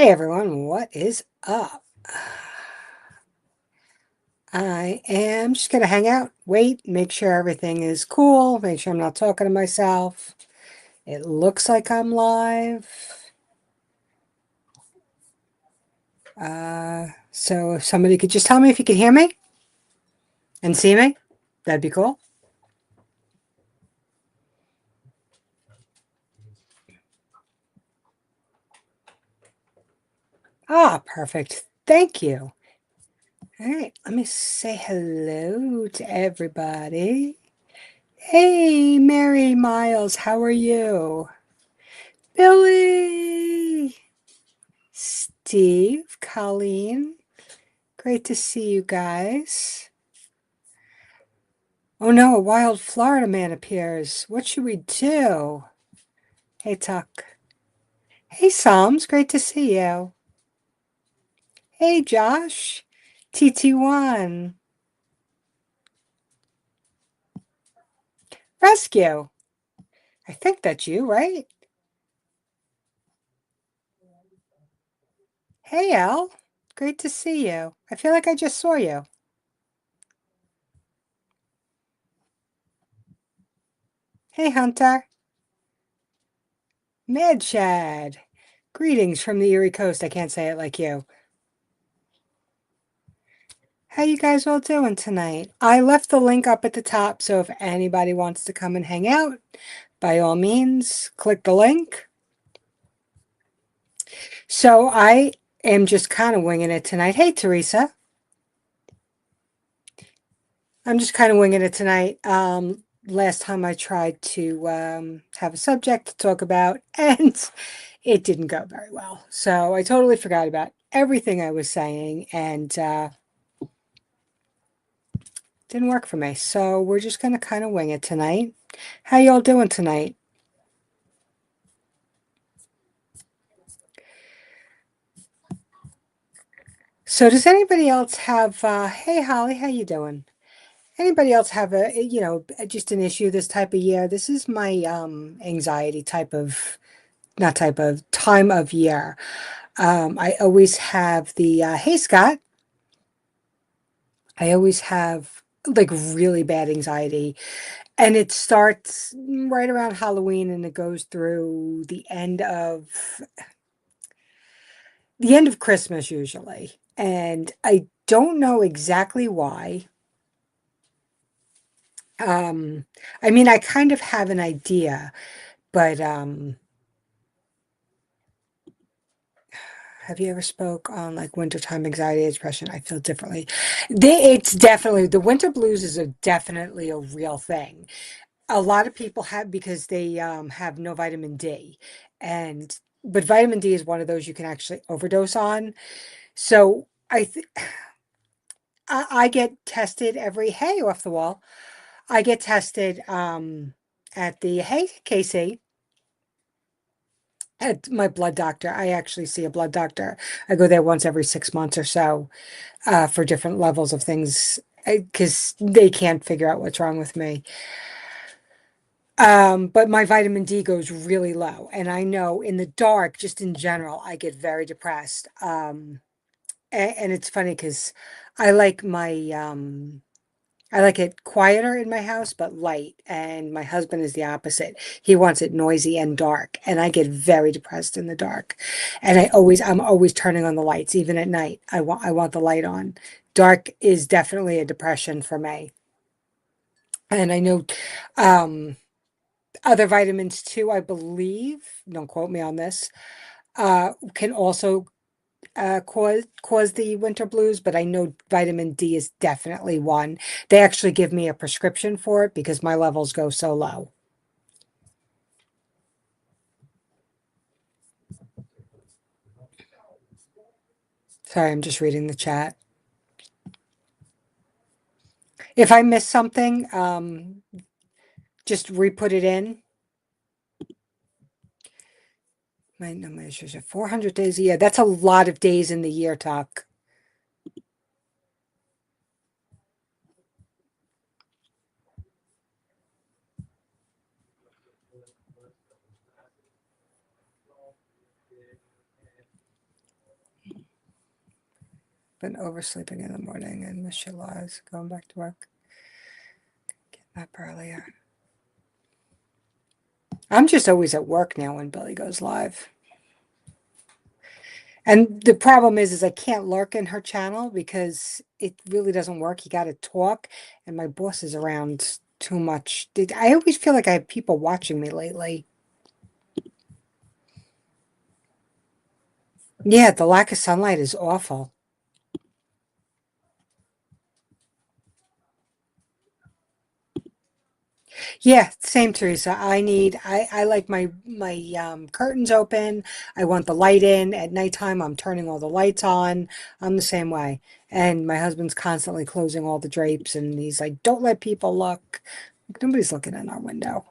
Hey everyone, what is up? I am just gonna hang out, wait, make sure everything is cool, make sure I'm not talking to myself. It looks like I'm live. So if somebody could just tell me if you can hear me and see me, that'd be cool. Ah, perfect. Thank you. All right, let me say hello to everybody. Hey, Mary Miles, how are you? Billy, Steve, Colleen, great to see you guys. Oh no, a wild Florida man appears. What should we do? Hey, Tuck. Hey, Psalms, great to see you. Hey, Josh. TT1. Rescue. I think that's you, right? Hey, Al. Great to see you. I feel like I just saw you. Hey, Hunter. Mad Chad. Greetings from the Erie Coast. I can't say it like you. How you guys all doing tonight? I left the link up at the top, so if anybody wants to come and hang out, by all means, click the link. So I am just kind of winging it tonight. Hey, Teresa. I'm just kind of winging it tonight. Last time I tried to have a subject to talk about, and it didn't go very well. So I totally forgot about everything I was saying, and didn't work for me. So we're just going to kind of wing it tonight. How y'all doing tonight? So does anybody else have hey Holly, how you doing? Anybody else have just an issue this type of year? This is my anxiety type of not type of time of year. I always have the hey Scott, I always have like really bad anxiety, and it starts right around Halloween and it goes through the end of Christmas usually. And I don't know exactly why. Um, I mean, I kind of have an idea, but have you ever spoke on like wintertime anxiety and depression? I feel differently. It's definitely the winter blues is definitely a real thing. A lot of people have because they have no vitamin D, and but vitamin D is one of those you can actually overdose on. So I get tested every hey off the wall. I get tested at the hey Casey at my blood doctor. I actually see a blood doctor. I go there once every 6 months or so for different levels of things because they can't figure out what's wrong with me. But my vitamin D goes really low, and I know in the dark, just in general, I get very depressed. And it's funny because I like my I like it quieter in my house, but light. And my husband is the opposite. He wants it noisy and dark, and I get very depressed in the dark. And I'm always turning on the lights, even at night. I want the light on. Dark is definitely a depression for me. And I know um, other vitamins too, I believe, don't quote me on this, can also cause the winter blues, but I know vitamin D is definitely one. They actually give me a prescription for it because my levels go so low. Sorry, I'm just reading the chat. If I miss something, just re-put it in. My numbers are 400 days a year. That's a lot of days in the year, Tuck. been oversleeping in the morning and miss your lives. Going back to work. Get up earlier. I'm just always at work now when Billy goes live. And the problem is I can't lurk in her channel because it really doesn't work. You got to talk, and my boss is around too much. I always feel like I have people watching me lately. Yeah, the lack of sunlight is awful. Yeah, same, Teresa. I like my curtains open. I want the light in. At nighttime, I'm turning all the lights on. I'm the same way. And my husband's constantly closing all the drapes, and he's like, "Don't let people look." Like, nobody's looking in our window.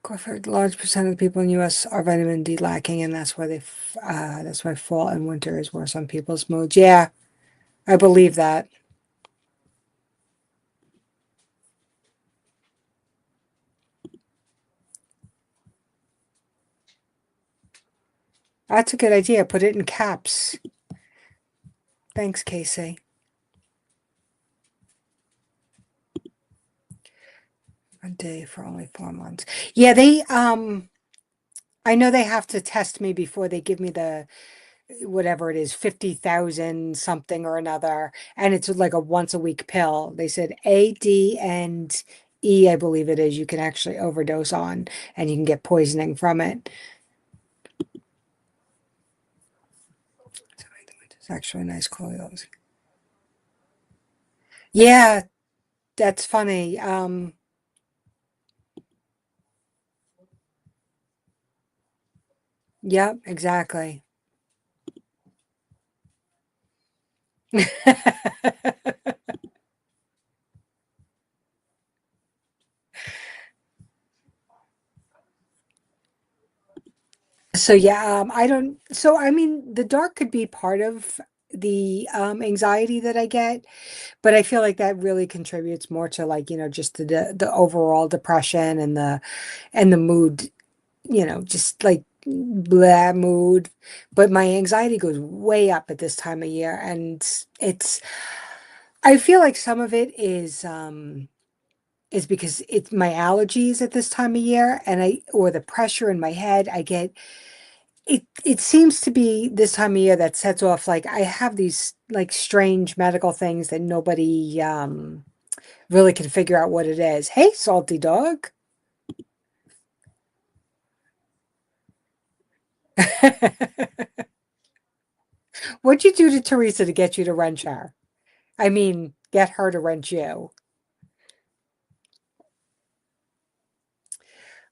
A large percent of the people in the U.S. are vitamin D lacking, and that's why fall and winter is worse on people's moods. Yeah, I believe that. That's a good idea. Put it in caps. Thanks, Casey. A day for only 4 months. Yeah, I know they have to test me before they give me the whatever it is, 50,000 something or another, and it's like a once a week pill. They said A, D, and E, I believe it is, you can actually overdose on, and you can get poisoning from it. It's actually nice clothes. Yeah, that's funny. Yep, exactly. So yeah, I don't, so I mean, the dark could be part of the anxiety that I get, but I feel like that really contributes more to, like, just the overall depression and the mood, just like blah mood. But my anxiety goes way up at this time of year, and it's I feel like some of it is because it's my allergies at this time of year, and I or the pressure in my head. I get it seems to be this time of year that sets off, like, I have these like strange medical things that nobody really can figure out what it is. Hey, salty dog. What'd you do to Teresa to get you to wrench her? I mean, get her to wrench you.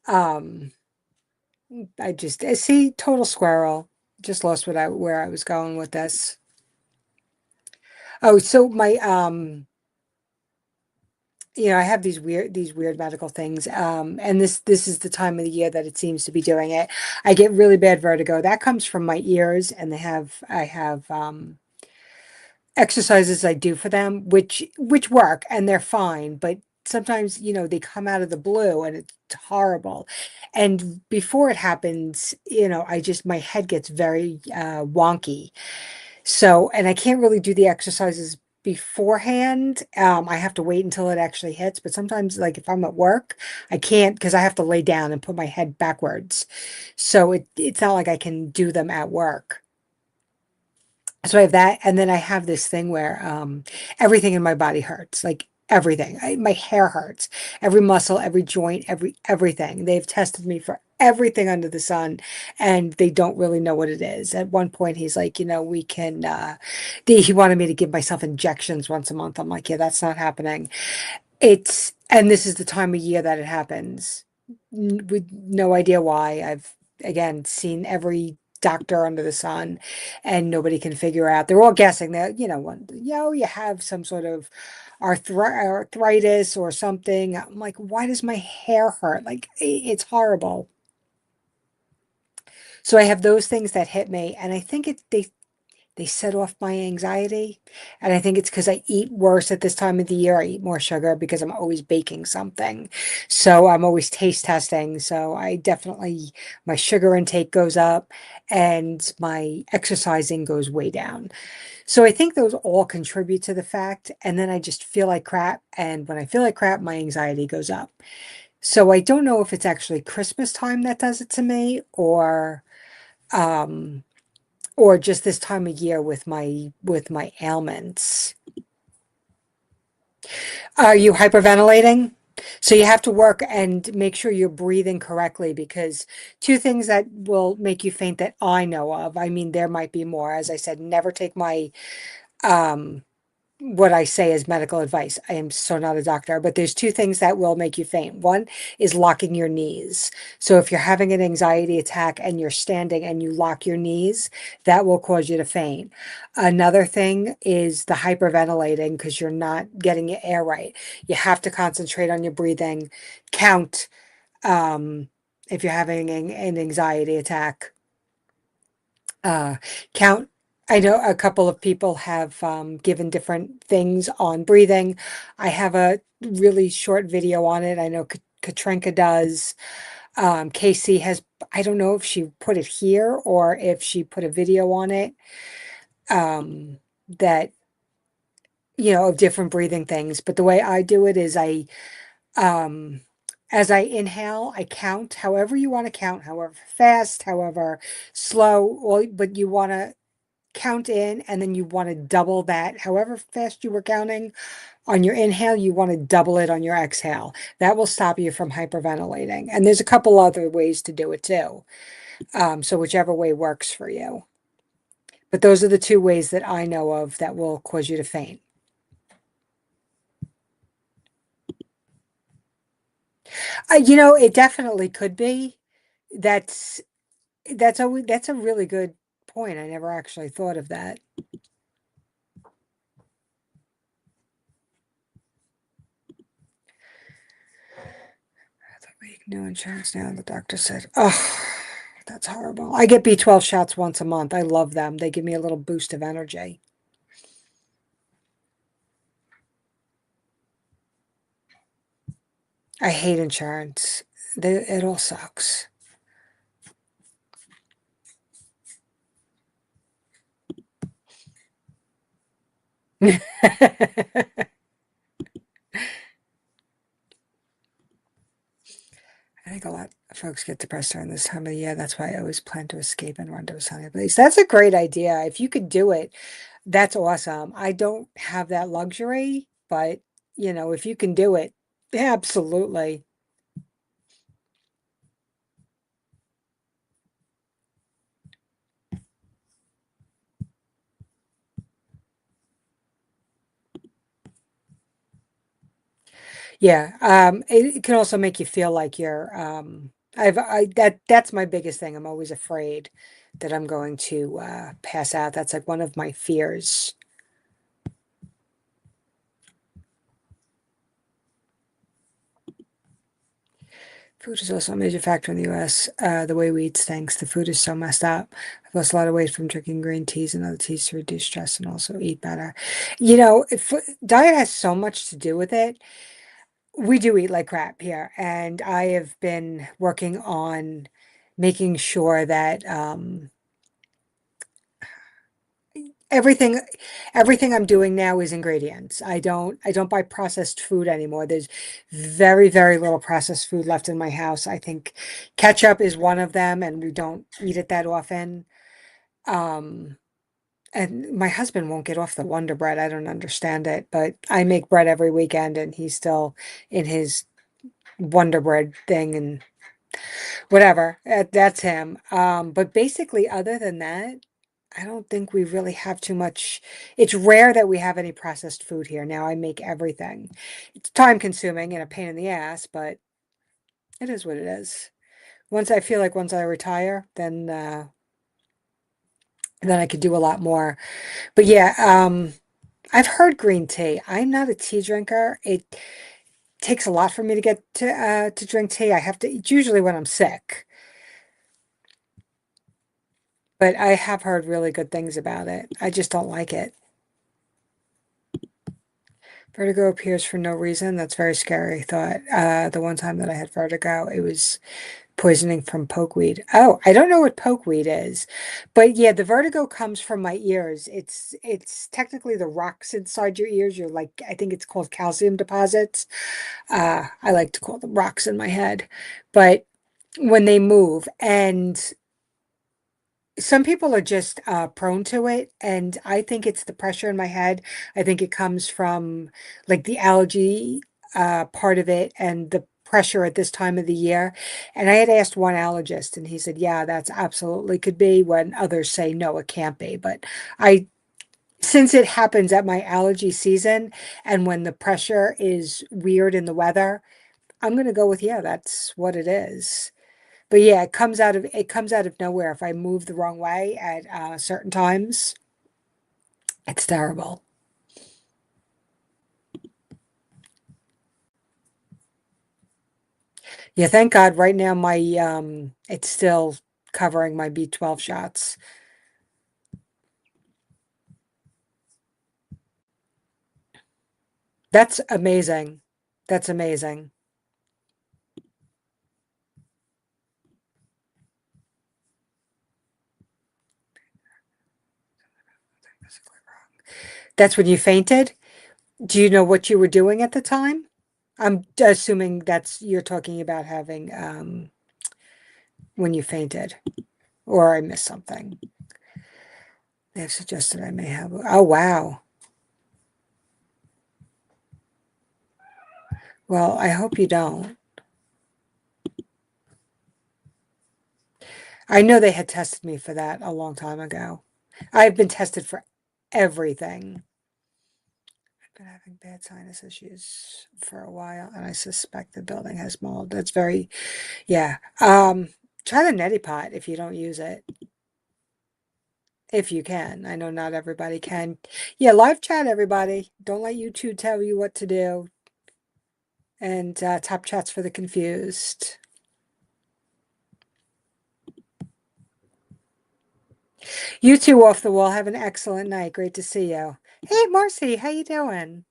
Um, I just see total squirrel. Just lost where I was going with this. Oh, so my I have these weird medical things. And this is the time of the year that it seems to be doing it. I get really bad vertigo. That comes from my ears, and I have exercises I do for them, which work, and they're fine, but sometimes, they come out of the blue and it's horrible. And before it happens, I just my head gets very wonky. So, and I can't really do the exercises beforehand. I have to wait until it actually hits. But sometimes, like if I'm at work, I can't because I have to lay down and put my head backwards. So it's not like I can do them at work. So I have that, and then I have this thing where everything in my body hurts, like everything. My hair hurts, every muscle, every joint, everything. They've tested me for everything under the sun, and they don't really know what it is. At one point, he's like, we can. He wanted me to give myself injections once a month. I'm like, yeah, that's not happening. And this is the time of year that it happens, with no idea why. I've again seen every doctor under the sun, and nobody can figure out. They're all guessing that, you have some sort of arthritis or something. I'm like, why does my hair hurt? Like, it's horrible. So I have those things that hit me, and I think they they set off my anxiety. And I think it's because I eat worse at this time of the year. I eat more sugar because I'm always baking something. So I'm always taste testing. So I definitely, my sugar intake goes up and my exercising goes way down. So I think those all contribute to the fact. And then I just feel like crap. And when I feel like crap, my anxiety goes up. So I don't know if it's actually Christmas time that does it to me um or just this time of year with my ailments. Are you hyperventilating? So you have to work and make sure you're breathing correctly because two things that will make you faint that I know of. I mean, there might be more. As I said, never take my um what I say is medical advice. I am so not a doctor, but there's two things that will make you faint. One is locking your knees. So if you're having an anxiety attack and you're standing and you lock your knees, that will cause you to faint. Another thing is the hyperventilating because you're not getting your air right. You have to concentrate on your breathing, count if you're having an anxiety attack uh, count. I know a couple of people have given different things on breathing. I have a really short video on it. I know Katrinka does. Casey has, I don't know if she put it here or if she put a video on it that, of different breathing things. But the way I do it is um, as I inhale, I count however you want to count, however fast, however slow, but you want to count in and then you want to double that. However fast you were counting on your inhale, you want to double it on your exhale. That will stop you from hyperventilating. And there's a couple other ways to do it too. So whichever way works for you. But those are the two ways that I know of that will cause you to faint. It definitely could be. That's that's a really good point. I never actually thought of that. No insurance now, the doctor said. Oh, that's horrible. I get B12 shots once a month. I love them. They give me a little boost of energy. I hate insurance. It all sucks. I think a lot of folks get depressed during this time of the year. That's why I always plan to escape and run to a sunny place. That's a great idea. If you could do it, that's awesome. I don't have that luxury, but if you can do it, absolutely. Yeah, it can also make you feel like you're that's my biggest thing. I'm always afraid that I'm going to pass out. That's like one of my fears. Food is also a major factor in the US. The way we eat stinks. The food is so messed up. I've lost a lot of weight from drinking green teas and other teas to reduce stress and also eat better. If diet has so much to do with it. We do eat like crap here, and I have been working on making sure that everything everything I'm doing now is ingredients. I don't buy processed food anymore. There's very, very little processed food left in my house. I think ketchup is one of them, and we don't eat it that often. Um, and my husband won't get off the Wonder Bread. I don't understand it, but I make bread every weekend, and he's still in his Wonder Bread thing and whatever. That's him. But basically, other than that, I don't think we really have too much. It's rare that we have any processed food here. Now I make everything. It's time consuming and a pain in the ass, but it is what it is. Once I retire, then I could do a lot more. But yeah, I've heard green tea. I'm not a tea drinker. It takes a lot for me to get to drink tea. I have to. It's usually when I'm sick. but I have heard really good things about it. I just don't like it. Vertigo appears for no reason. That's very scary thought. The one time that I had vertigo, it was poisoning from pokeweed. Oh, I don't know what pokeweed is, but yeah, the vertigo comes from my ears. It's technically the rocks inside your ears. You're like, I think it's called calcium deposits. I like to call them rocks in my head, but when they move, and some people are just prone to it, and I think it's the pressure in my head. I think it comes from like the allergy part of it and the pressure at this time of the year. And I had asked one allergist, and he said, "Yeah, that's absolutely could be." When others say, "No, it can't be." But I, since it happens at my allergy season, and when the pressure is weird in the weather, I'm gonna go with yeah, that's what it is. But yeah, it comes out of nowhere. If I move the wrong way at certain times, it's terrible. Yeah, thank God right now my it's still covering my B12 shots. That's amazing. That's amazing. That's when you fainted? Do you know what you were doing at the time? I'm assuming that's you're talking about having when you fainted, or I missed something. They've suggested I may have. Oh wow. Well, I hope you don't. I know they had tested me for that a long time ago. I've been tested for everything. I've been having bad sinus issues for a while, and I suspect the building has mold. That's very, yeah. Try the neti pot if you don't use it, if you can. I know not everybody can. Yeah, live chat, everybody. Don't let YouTube tell you what to do. And top chats for the confused. You two off the wall. Have an excellent night. Great to see you. Hey, Marcy, how you doing?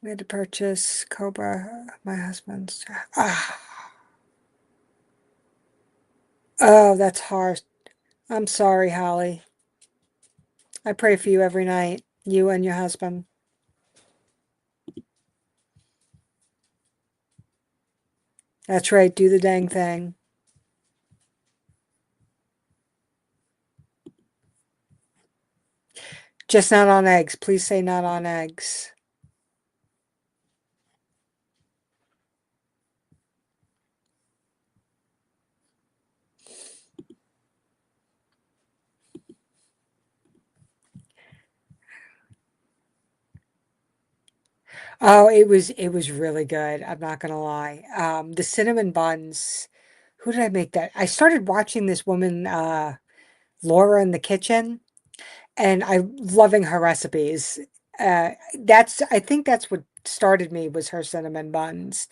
We had to purchase Cobra, my husband's. Ah, oh, that's hard. I'm sorry, Holly. I pray for you every night, you and your husband. That's right, do the dang thing. Just not on eggs. Please say not on eggs. Oh, it was really good. I'm not gonna lie. The cinnamon buns. Who did I make that? I started watching this woman, Laura in the kitchen, and I'm loving her recipes. I think that's what started me was her cinnamon buns.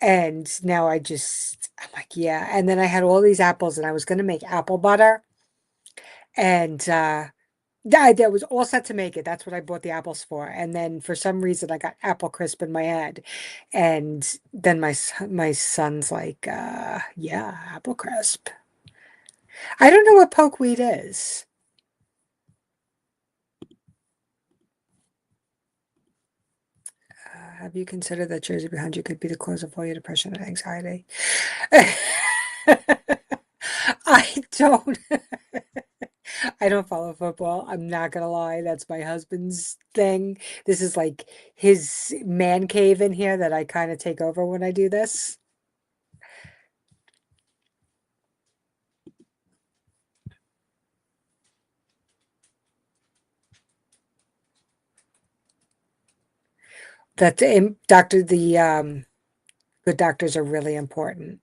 And now I'm like, yeah. And then I had all these apples and I was going to make apple butter. And that was all set to make it. That's what I bought the apples for. And then for some reason I got apple crisp in my head. And then my son's like, yeah, apple crisp. I don't know what pokeweed is. Have you considered that jersey behind you could be the cause of all your depression and anxiety? I don't. I don't follow football. I'm not gonna lie. That's my husband's thing. This is like his man cave in here that I kind of take over when I do this. That the good doctors are really important.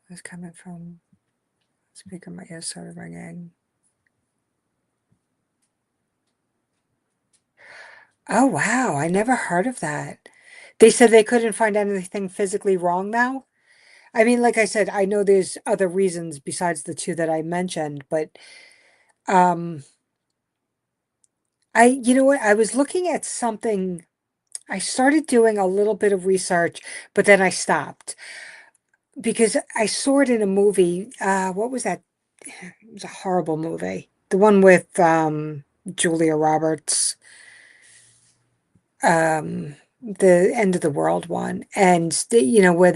It's coming from speaker. My ears started ringing. Oh, wow. I never heard of that. They said they couldn't find anything physically wrong now. I mean, like I said, I know there's other reasons besides the two that I mentioned, but um you know what? I was looking at something. I started doing a little bit of research, but then I stopped because I saw it in a movie. What was that? It was a horrible movie. The one with Julia Roberts, the end of the world one, and you know where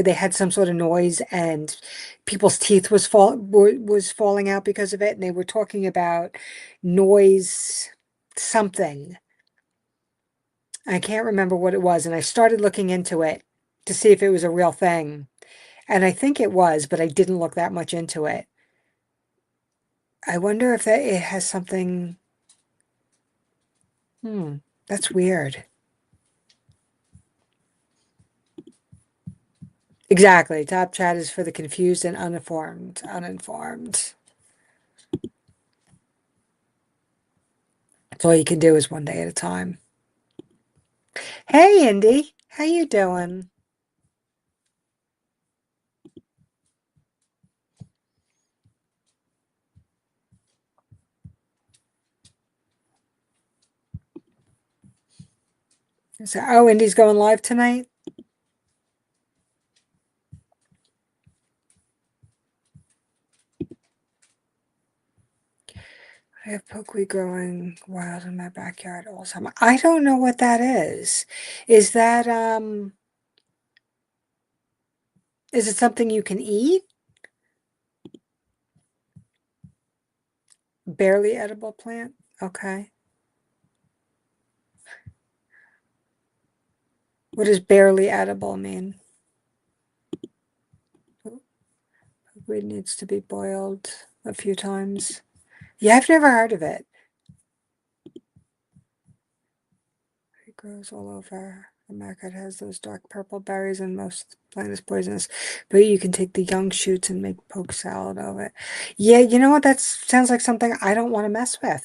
they had some sort of noise and people's teeth was falling out because of it, and they were talking about noise something. I can't remember what it was, and I started looking into it to see if it was a real thing. And I think it was, but I didn't look that much into it. I wonder if that it has something. Hmm, that's weird. Exactly. Top chat is for the confused and uninformed. Uninformed. That's all you can do is one day at a time. Hey, Indy, how you doing? So, oh, Indy's going live tonight. I have pokeweed growing wild in my backyard all summer. I don't know what that is. Is that is it something you can eat? Barely edible plant? Okay. What does barely edible mean? Pokeweed needs to be boiled a few times. Yeah, I've never heard of it. It grows all over America. It has those dark purple berries, and most plant is poisonous. But you can take the young shoots and make poke salad of it. Yeah, you know what? That sounds like something I don't want to mess with.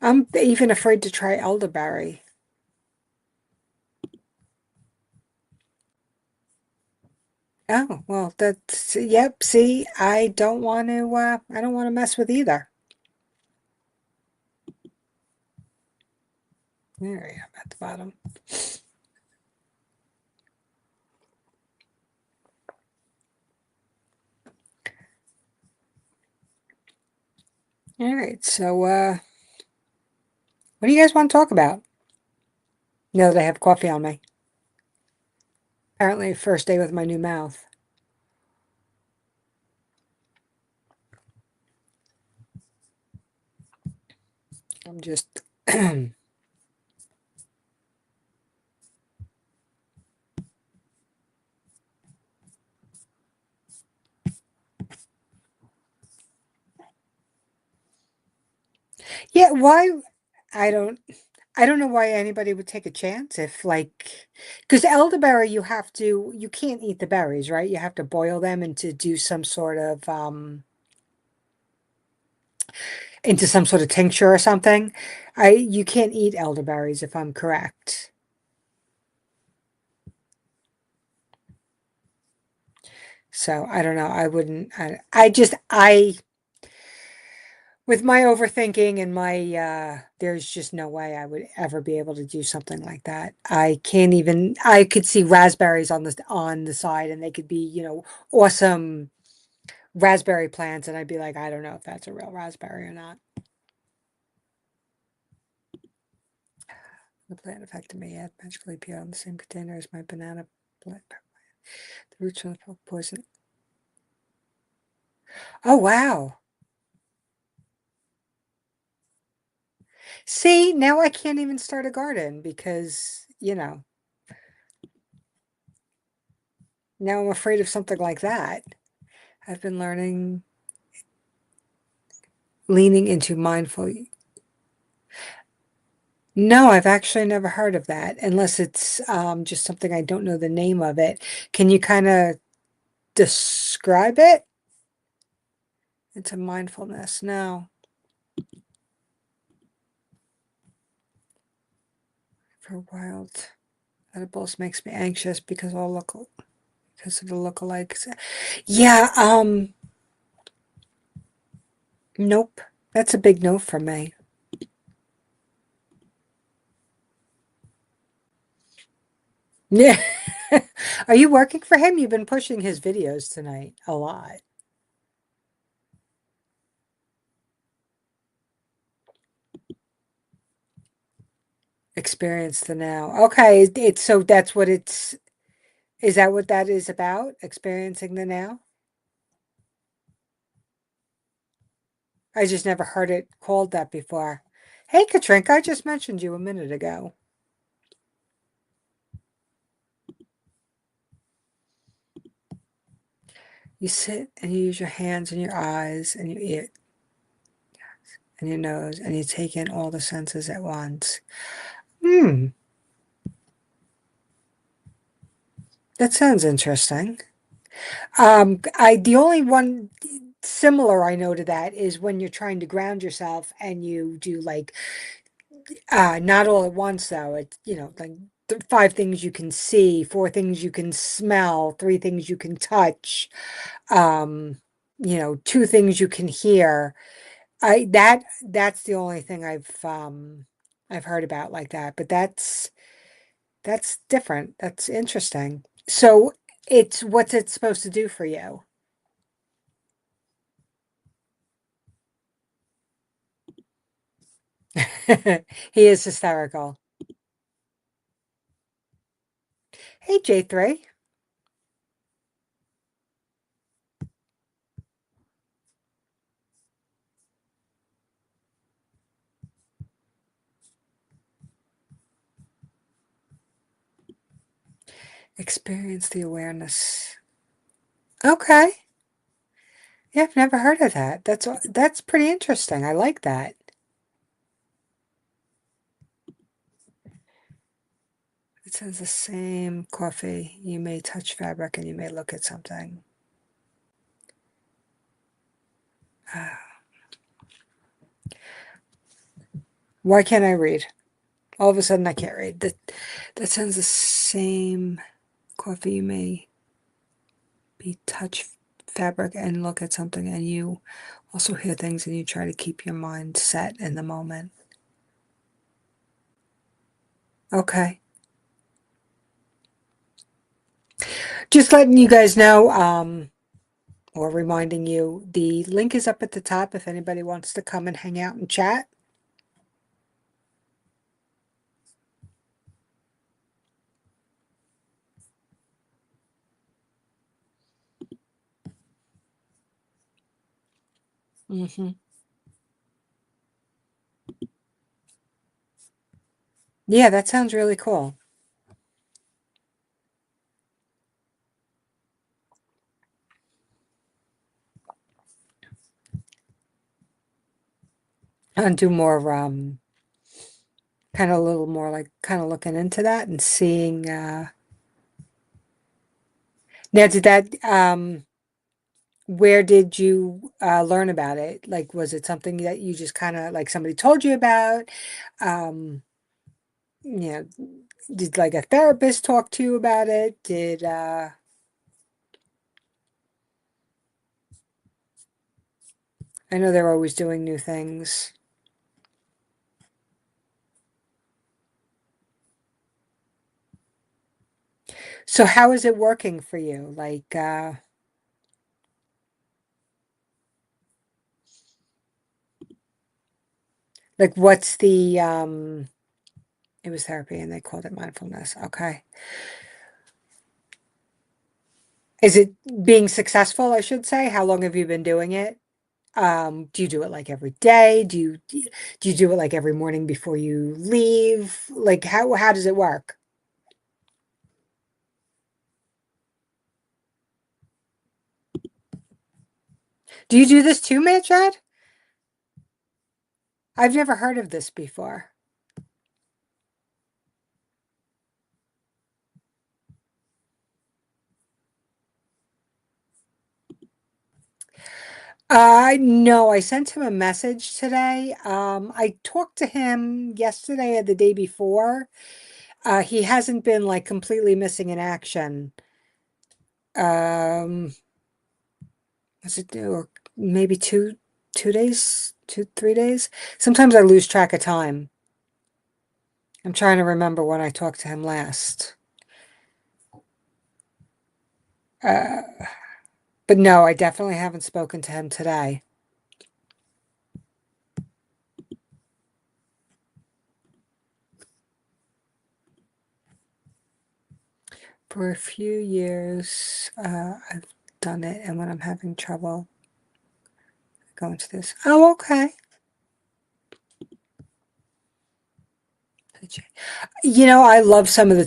I'm even afraid to try elderberry. Oh, well, that's, yep, see, I don't want to mess with either. There I am at the bottom. All right, so what do you guys want to talk about? Now that I have coffee on me. Apparently, first day with my new mouth. I'm just yeah, why I don't I don't know why anybody would take a chance if like because elderberry you can't eat the berries, right? You have to boil them and to do some sort of into some sort of tincture or something. I You can't eat elderberries if I'm correct. So I don't know. I wouldn't I just I with my overthinking and my there's just no way I would ever be able to do something like that. I can't even I could see raspberries on the side and they could be, awesome raspberry plants and I'd be like, I don't know if that's a real raspberry or not. The plant affected me yet magically appeared on the same container as my banana plant. The roots from the poison. Oh wow. See, now I can't even start a garden because, now I'm afraid of something like that. I've been learning Leaning into mindful. No, I've actually never heard of that, unless it's just something I don't know the name of it. Can you kind of describe it? Into mindfulness. No. For wild edibles makes me anxious because all local because of the lookalikes. Yeah, nope. That's a big no for me. Yeah. Are you working for him? You've been pushing his videos tonight a lot. Experience the now. Okay, it's so that's what it's is that what that is about? Experiencing the now? I just never heard it called that before. Hey, Katrinka, I just mentioned you a minute ago. You sit and you use your hands and your eyes and your ear and your nose and you take in all the senses at once. Hmm, that sounds interesting. I the only one similar I know to that is when you're trying to ground yourself and you do like not all at once though. It's like five things you can see, four things you can smell, three things you can touch, um, two things you can hear. That's the only thing I've heard about like that, but that's different. That's interesting. So it's what's it supposed to do for you? He is hysterical. Hey, J3. Experience the awareness. Okay. Yeah, I've never heard of that. That's pretty interesting. I like that. It says the same coffee. You may touch fabric and you may look at something. Why can't I read? All of a sudden I can't read. That sounds the same coffee. You may be touch fabric and look at something and you also hear things and you try to keep your mind set in the moment. Okay. Just letting you guys know, or reminding you, the link is up at the top if anybody wants to come and hang out and chat. Hmm. Yeah, that sounds really cool. And do more, kind of a little more like kind of looking into that and seeing, now did that, where did you learn about it? Like, was it something that you just kind of like somebody told you about? Um, you know, did like a therapist talk to you about it? I know they're always doing new things. So how is it working for you? Like what's the it was therapy and they called it mindfulness. Okay. Is it being successful, I should say? How long have you been doing it? Do you do it like every day? Do you do it like every morning before you leave? Like how does it work? Do you do this too, Matt Chad? I've never heard of this before. No, I sent him a message today. I talked to him yesterday or the day before. He hasn't been like completely missing in action. Um, was it or maybe 2 days, 3 days? Sometimes I lose track of time. I'm trying to remember when I talked to him last. Uh, but no, I definitely haven't spoken to him today. For a few years, I've done it, and when I'm having trouble, I go into this. Oh, okay. I love some of the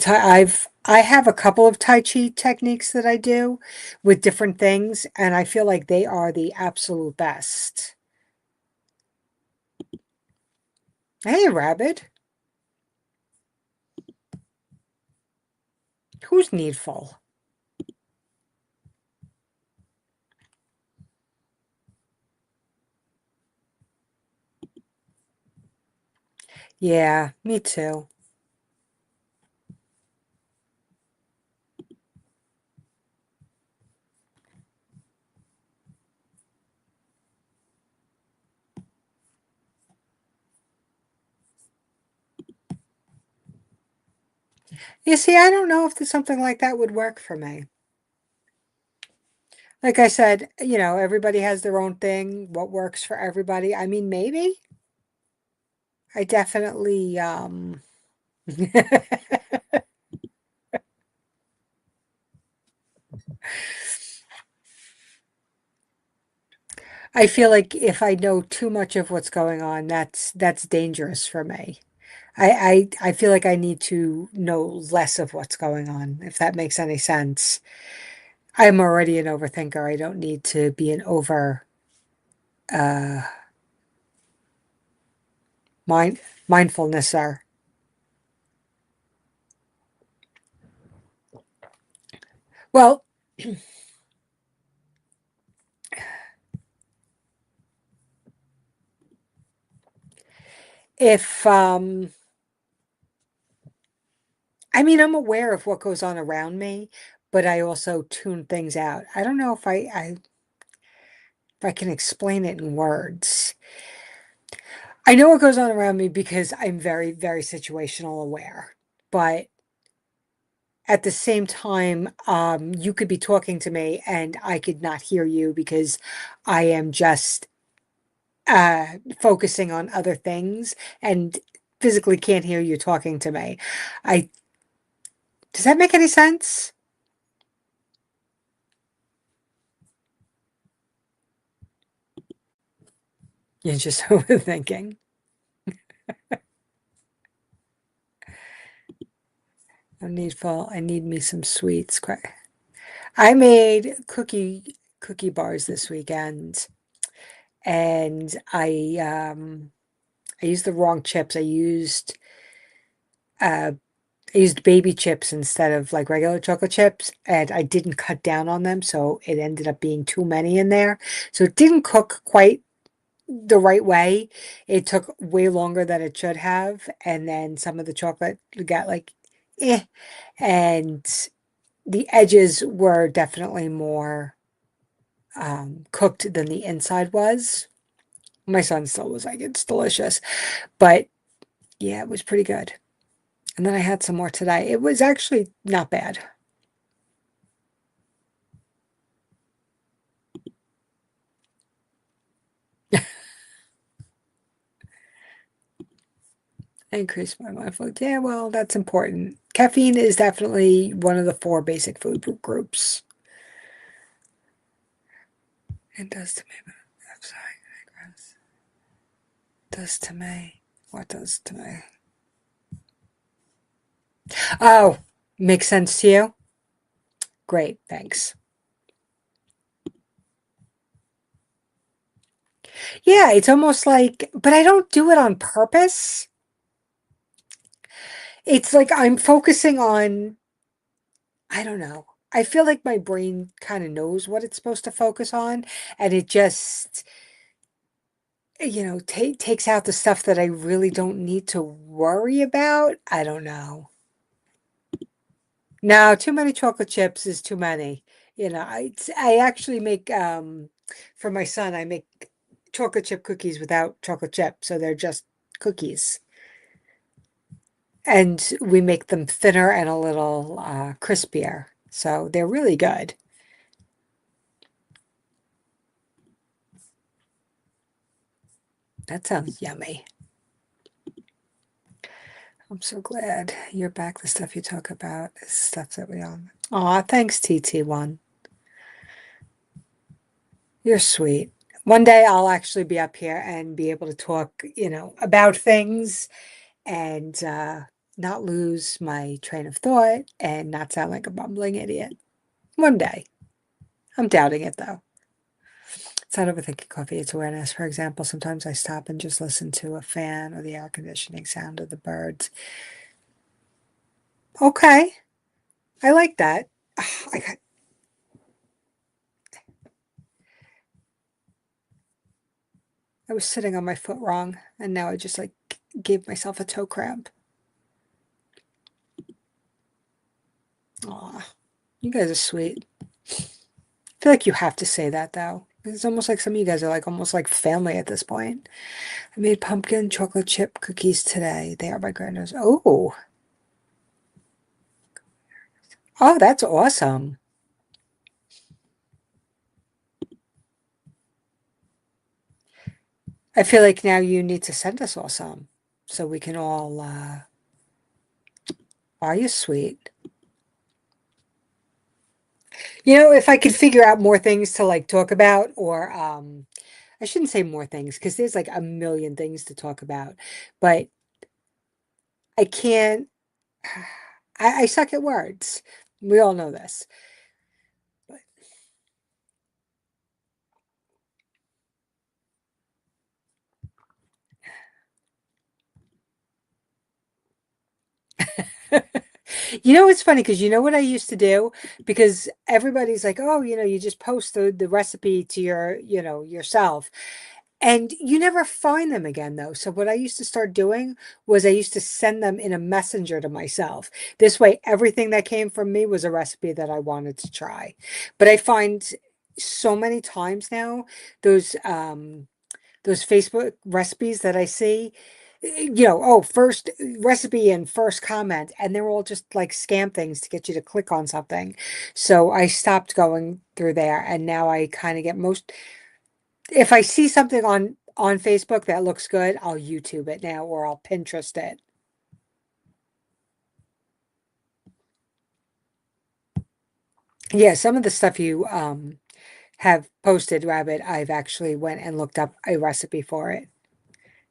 I have a couple of Tai Chi techniques that I do with different things, and I feel like they are the absolute best. Hey, Rabbit, who's needful? Yeah, me too. You see, I don't know if something like that would work for me. Like I said, everybody has their own thing, what works for everybody. I mean, maybe. I definitely I feel like if I know too much of what's going on, that's dangerous for me. I feel like I need to know less of what's going on, if that makes any sense. I'm already an overthinker. I don't need to be an over uh mind mindfulnesser. Well, if I mean, I'm aware of what goes on around me, but I also tune things out. I don't know if I can explain it in words. I know what goes on around me because I'm very, very situational aware. But at the same time, you could be talking to me and I could not hear you because I am just focusing on other things and physically can't hear you talking to me. I Does that make any sense? You're just overthinking. I need me some sweets. I made cookie bars this weekend, and I used the wrong chips. Uh I used baby chips instead of like regular chocolate chips, and I didn't cut down on them, so it ended up being too many in there. So it didn't cook quite the right way. It took way longer than it should have, and then some of the chocolate got like eh, and the edges were definitely more cooked than the inside was. My son still was like, it's delicious. But yeah, it was pretty good. And then I had some more today. It was actually not bad. I increased my mindfulness. Yeah, well, that's important. Caffeine is definitely one of the four basic food groups. It does to me, but I'm sorry. I digress. Does to me. What does to me? Oh, makes sense to you? Great, thanks. Yeah, it's almost like, but I don't do it on purpose. It's like I'm focusing on, I don't know. I feel like my brain kind of knows what it's supposed to focus on, and it just, takes out the stuff that I really don't need to worry about. I don't know. No, too many chocolate chips is too many. I actually make for my son, I make chocolate chip cookies without chocolate chip, so they're just cookies. And we make them thinner and a little crispier. So they're really good. That sounds yummy. I'm so glad you're back. The stuff you talk about is stuff that we all. Aw, thanks, TT1. You're sweet. One day I'll actually be up here and be able to talk, about things and not lose my train of thought and not sound like a bumbling idiot. One day. I'm doubting it though. It's not overthinking coffee, it's awareness. For example, sometimes I stop and just listen to a fan or the air conditioning sound of the birds. Okay, I like that. I, I was sitting on my foot wrong, and now I just like gave myself a toe cramp. Aw, you guys are sweet. I feel like you have to say that though. It's almost like some of you guys are like almost like family at this point. I made pumpkin chocolate chip cookies today. They are my grandma's. Oh, that's awesome. I feel like now you need to send us all some so we can all, are you sweet? If I could figure out more things to like talk about, or I shouldn't say more things because there's like a million things to talk about, but I can't, I suck at words. We all know this. It's funny because you know what I used to do? Because everybody's like, oh, you just post the recipe to yourself. And you never find them again, though. So what I used to start doing was I used to send them in a messenger to myself. This way, everything that came from me was a recipe that I wanted to try. But I find so many times now those Facebook recipes that I see, oh, first recipe and first comment, and they're all just like scam things to get you to click on something. So I stopped going through there, and now I kind of get most if I see something on Facebook that looks good, I'll YouTube it now or I'll Pinterest it. Yeah, some of the stuff you have posted, Rabbit, I've actually went and looked up a recipe for it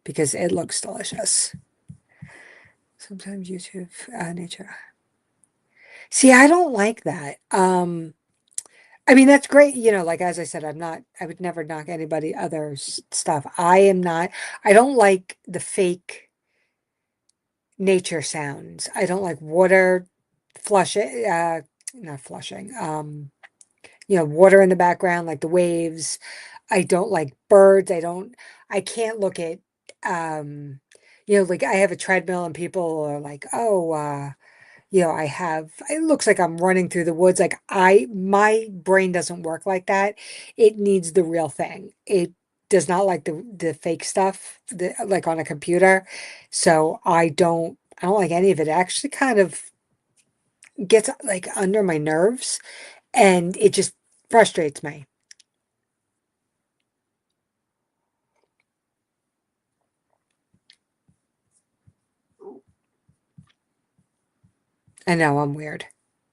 because it looks delicious. Sometimes YouTube nature. See, I don't like that. I mean, that's great. Like as I said, I would never knock anybody other's stuff. I don't like the fake nature sounds. I don't like water flushing, not flushing, water in the background, like the waves. I don't like birds. I can't look at, um, like I have a treadmill and people are like, oh, it looks like I'm running through the woods. Like my brain doesn't work like that. It needs the real thing. It does not like the fake stuff like on a computer. So I don't like any of it. It actually kind of gets like under my nerves and it just frustrates me. I know I'm weird.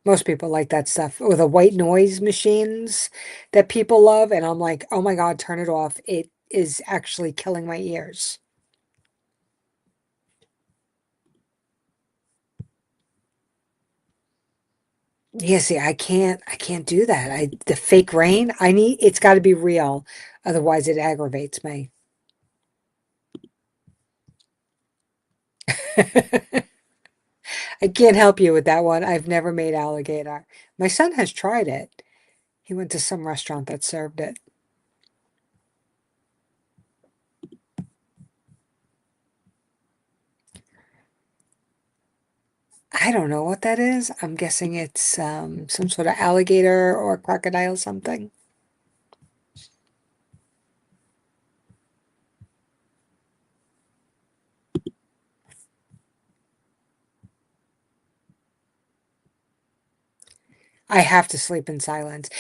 Most people like that stuff or the white noise machines that people love. And I'm like, oh my God, turn it off. It is actually killing my ears. Yeah, see, I can't do that. The fake rain, it's got to be real. Otherwise, it aggravates me. I can't help you with that one. I've never made alligator. My son has tried it. He went to some restaurant that served it. I don't know what that is. I'm guessing it's some sort of alligator or crocodile something. I have to sleep in silence.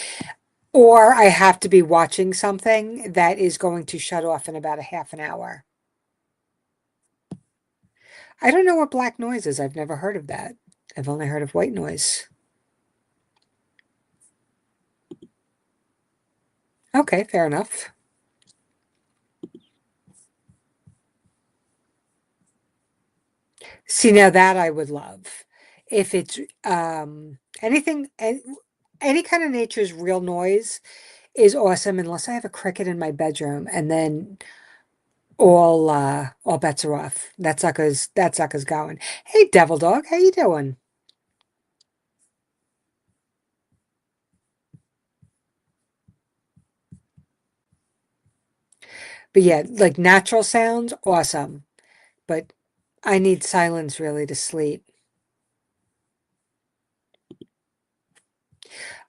Or I have to be watching something that is going to shut off in about a half an hour. I don't know what black noise is. I've never heard of that. I've only heard of white noise. Okay, fair enough. See, now that I would love. If it's anything, any kind of nature's real noise is awesome, unless I have a cricket in my bedroom, and then all bets are off. That sucker's going. Hey, devil dog, how you doing? But yeah, like natural sounds, awesome. But I need silence really to sleep.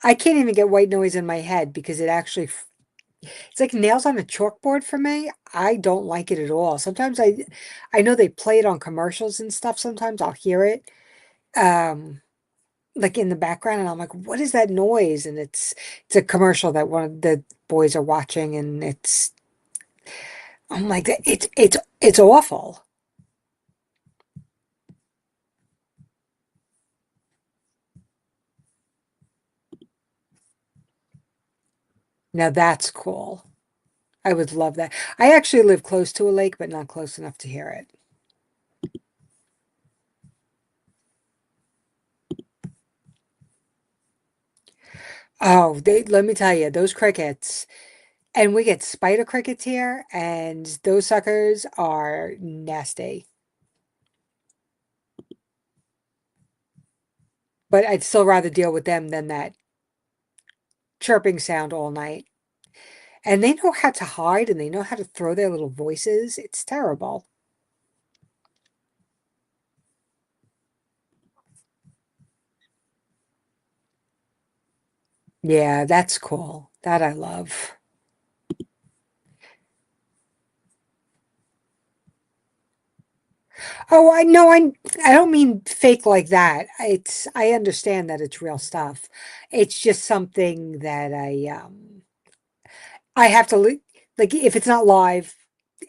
I can't even get white noise in my head because it's like nails on a chalkboard for me. I don't like it at all. Sometimes I know they play it on commercials and stuff. Sometimes I'll hear it um like in the background and I'm like, what is that noise? And it's a commercial that one of the boys are watching and I'm like it's awful. Now that's cool. I would love that. I actually live close to a lake, but not close enough to hear it. Oh, let me tell you, those crickets, and we get spider crickets here, and those suckers are nasty. But I'd still rather deal with them than that chirping sound all night. And they know how to hide and they know how to throw their little voices. It's terrible. Yeah, that's cool. That I love. Oh, I know. I don't mean fake like that. I understand that it's real stuff. It's just something that I have to like if it's not live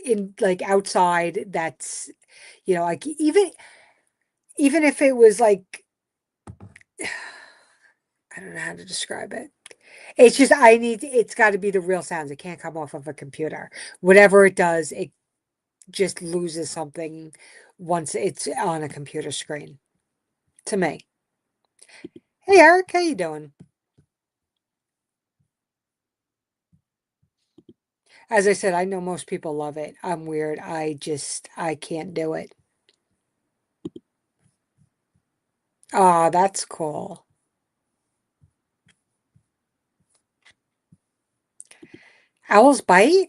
in like outside, that's like even if it was like I don't know how to describe it. It's just it's got to be the real sounds. It can't come off of a computer. Whatever it does, it just loses something once it's on a computer screen. To me. Hey Eric, how you doing? As I said, I know most people love it. I'm weird. I can't do it. Ah, that's cool. Owls bite?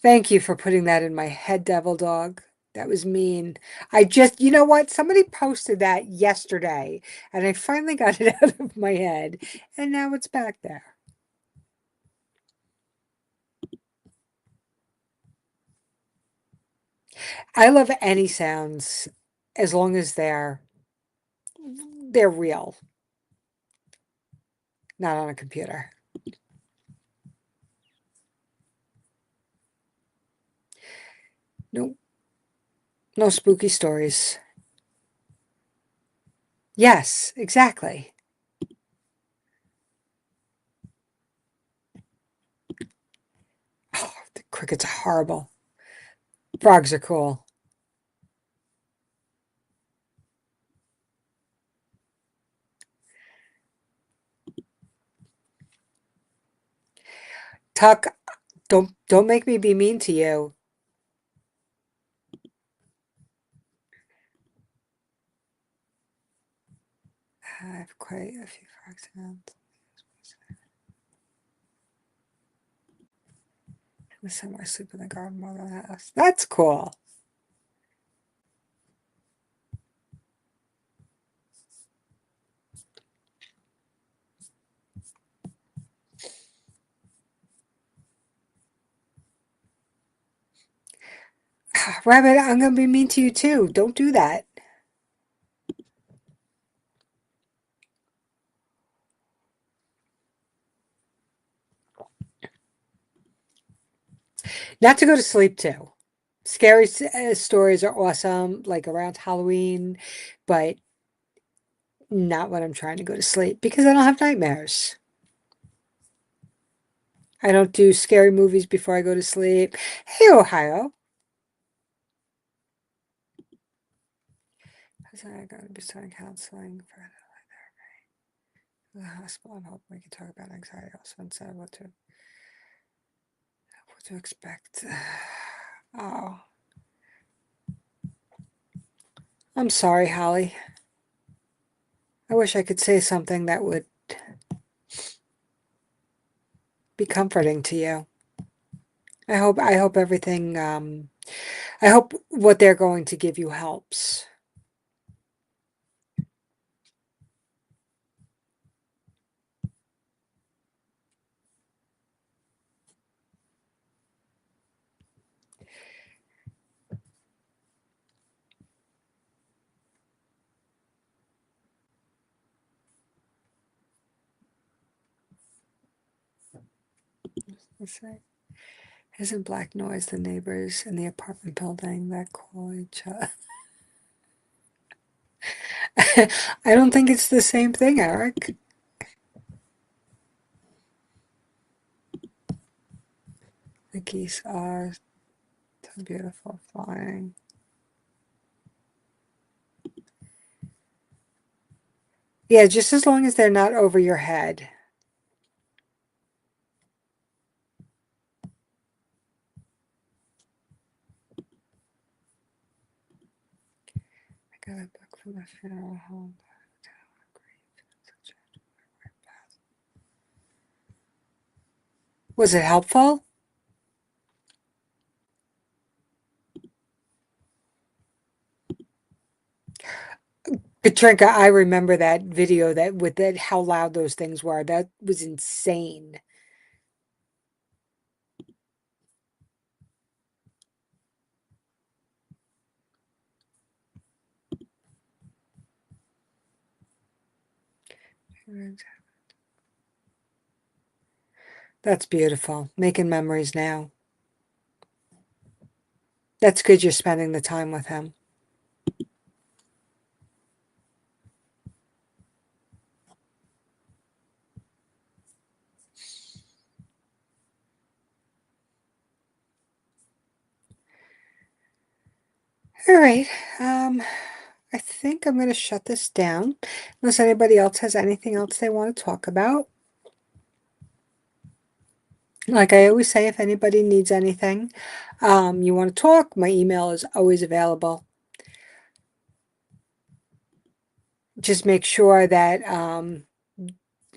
Thank you for putting that in my head, devil dog. That was mean. You know what? Somebody posted that yesterday, and I finally got it out of my head, and now it's back there. I love any sounds as long as they're real, not on a computer. No, no spooky stories. Yes, exactly. Oh, the crickets are horrible. Frogs are cool. Tuck, don't make me be mean to you. I have quite a few frogs around. In the summer, I sleep in the garden more than the house. That's cool. Rabbit, I'm gonna be mean to you too. Don't do that. Not to go to sleep too. Scary stories are awesome, like around Halloween, but not when I'm trying to go to sleep because I don't have nightmares. I don't do scary movies before I go to sleep. Hey, Ohio. I'm going to be starting counseling for the hospital. I'm hoping we can talk about anxiety also instead of what to expect. Oh, I'm sorry, Holly. I wish I could say something that would be comforting to you. I hope everything I hope what they're going to give you helps. Let's say, isn't black noise the neighbors in the apartment building that call each other? I don't think it's the same thing, Eric. The geese are so beautiful flying. Yeah, just as long as they're not over your head. I got a book from the funeral home. Was it helpful? Katrinka, I remember that video that with that how loud those things were. That was insane. That's beautiful. Making memories now. That's good you're spending the time with him. All right. I think I'm going to shut this down unless anybody else has anything else they want to talk about. Like I always say, if anybody needs anything, you want to talk, my email is always available. Just make sure that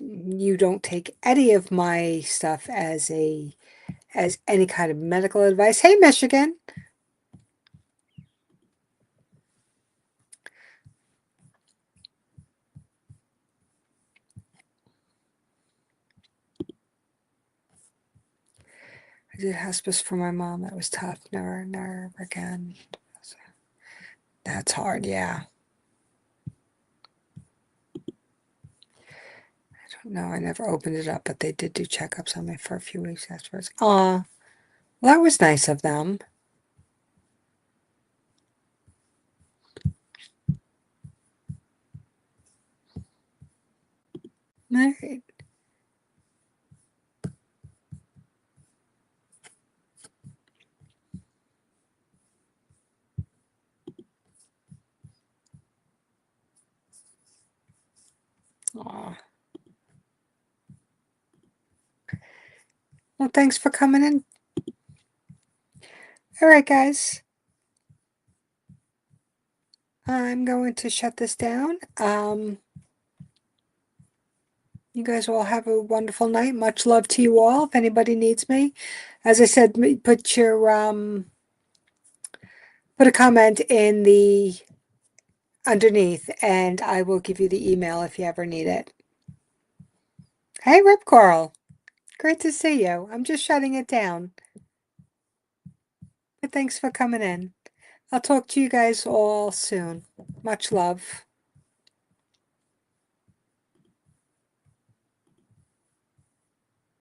you don't take any of my stuff as any kind of medical advice. Hey, Michigan. I did hospice for my mom. That was tough. Never again. That's hard, yeah. I don't know. I never opened it up, but they did do checkups on me for a few weeks afterwards. Well, that was nice of them. All right. Aw. Well, thanks for coming in. All right, guys. I'm going to shut this down. You guys all have a wonderful night. Much love to you all. If anybody needs me, as I said, put a comment in the underneath, and I will give you the email if you ever need it. Hey, Rip Coral. Great to see you. I'm just shutting it down. But thanks for coming in. I'll talk to you guys all soon. Much love.